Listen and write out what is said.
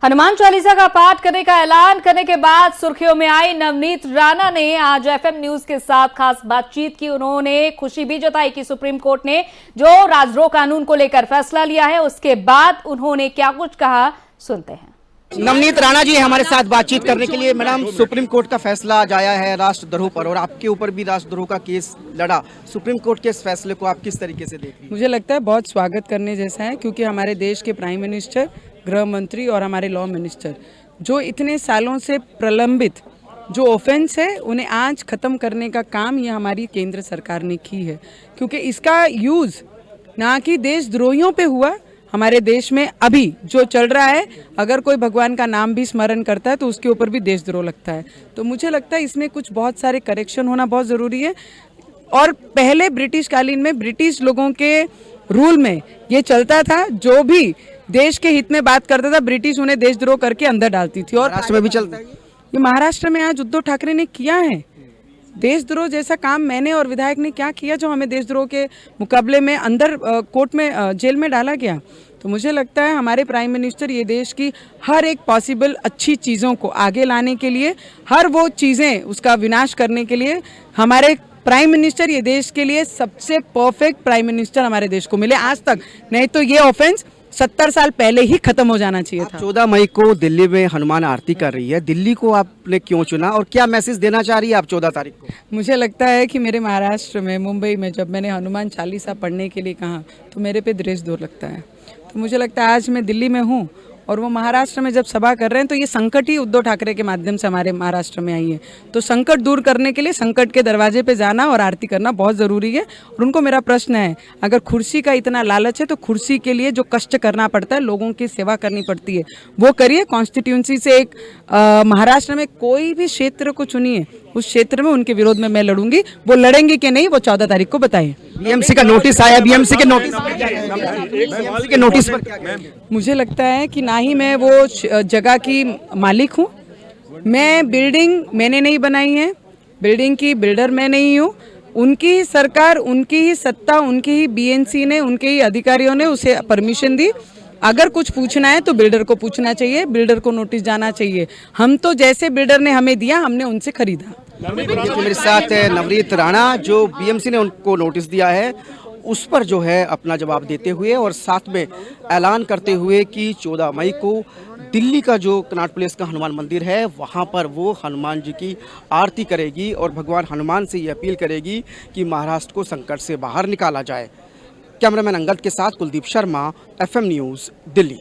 हनुमान चालीसा का पाठ करने का ऐलान करने के बाद सुर्खियों में आई नवनीत राणा ने आज एफएम न्यूज के साथ खास बातचीत की। उन्होंने खुशी भी जताई कि सुप्रीम कोर्ट ने जो राजद्रोह कानून को लेकर फैसला लिया है, उसके बाद उन्होंने क्या कुछ कहा, सुनते हैं। नवनीत राणा जी हमारे साथ बातचीत करने के लिए। मैडम, सुप्रीम कोर्ट का फैसला आज आया है राष्ट्रद्रोह पर, और आपके ऊपर भी राष्ट्रद्रोह का केस लड़ा। सुप्रीम कोर्ट के इस फैसले को आप किस तरीके से देखते हैं? मुझे लगता है बहुत स्वागत करने जैसा है, क्योंकि हमारे देश के प्राइम मिनिस्टर, गृह मंत्री और हमारे लॉ मिनिस्टर जो इतने सालों से प्रलंबित जो ऑफेंस है उन्हें आज ख़त्म करने का काम ये हमारी केंद्र सरकार ने की है। क्योंकि इसका यूज़ ना कि देशद्रोहियों पे हुआ, हमारे देश में अभी जो चल रहा है, अगर कोई भगवान का नाम भी स्मरण करता है तो उसके ऊपर भी देशद्रोह लगता है। तो मुझे लगता है इसमें कुछ बहुत सारे करेक्शन होना बहुत ज़रूरी है। और पहले ब्रिटिश कालीन में ब्रिटिश लोगों के रूल में ये चलता था, जो भी देश के हित में बात करता था ब्रिटिश उन्हें देशद्रोह करके अंदर डालती थी। और महाराष्ट्र में भी चलता है ये महाराष्ट्र में आज उद्धव ठाकरे ने किया है। देशद्रोह जैसा काम मैंने और विधायक ने क्या किया जो हमें देशद्रोह के मुकाबले में अंदर कोर्ट में जेल में डाला गया। तो मुझे लगता है हमारे प्राइम मिनिस्टर ये देश की हर एक पॉसिबल अच्छी चीज़ों को आगे लाने के लिए, हर वो चीज़ें उसका विनाश करने के लिए, हमारे प्राइम मिनिस्टर ये देश के लिए सबसे परफेक्ट प्राइम मिनिस्टर हमारे देश को मिले आज तक। नहीं तो ये ऑफेंस 70 साल पहले ही खत्म हो जाना चाहिए था। 14 मई को दिल्ली में हनुमान आरती कर रही है, दिल्ली को आपने क्यों चुना और क्या मैसेज देना चाह रही है आप 14 तारीख को? मुझे लगता है कि मेरे महाराष्ट्र में, मुंबई में जब मैंने हनुमान चालीसा पढ़ने के लिए कहा तो मेरे पे देशद्रोह लगता है। तो मुझे लगता है आज मैं दिल्ली में हूँ और वो महाराष्ट्र में जब सभा कर रहे हैं तो ये संकट ही उद्धव ठाकरे के माध्यम से हमारे महाराष्ट्र में आई है। तो संकट दूर करने के लिए संकट के दरवाजे पे जाना और आरती करना बहुत ज़रूरी है। और उनको मेरा प्रश्न है, अगर कुर्सी का इतना लालच है तो कुर्सी के लिए जो कष्ट करना पड़ता है, लोगों की सेवा करनी पड़ती है, वो करिए। कॉन्स्टिट्यूंसी से एक महाराष्ट्र में कोई भी क्षेत्र को चुनिए, उस क्षेत्र में उनके विरोध में मैं लड़ूंगी। वो लड़ेंगी कि नहीं वो 14 तारीख को बताइए। बीएमसी का नोटिस आया, बीएमसी के नोटिस पर क्या? मुझे लगता है कि ना ही मैं वो जगह की मालिक हूँ। मैं बिल्डिंग मैंने नहीं बनाई है, बिल्डिंग की बिल्डर मैं नहीं हूँ। उनकी ही सरकार, उनकी ही सत्ता, उनकी ही बीएनसी ने, उनके ही अधिकारियों ने उसे परमिशन दी। अगर कुछ पूछना है तो बिल्डर को पूछना चाहिए, बिल्डर को नोटिस जाना चाहिए। हम तो जैसे बिल्डर ने हमें दिया हमने उनसे खरीदा। मेरे साथ है नवनीत राणा, जो बीएमसी ने उनको नोटिस दिया है उस पर जो है अपना जवाब देते हुए और साथ में ऐलान करते हुए कि 14 मई को दिल्ली का जो कनॉट प्लेस का हनुमान मंदिर है वहाँ पर वो हनुमान जी की आरती करेगी और भगवान हनुमान से ये अपील करेगी कि महाराष्ट्र को संकट से बाहर निकाला जाए। कैमरामैन अंगद के साथ कुलदीप शर्मा, एफएम न्यूज़, दिल्ली।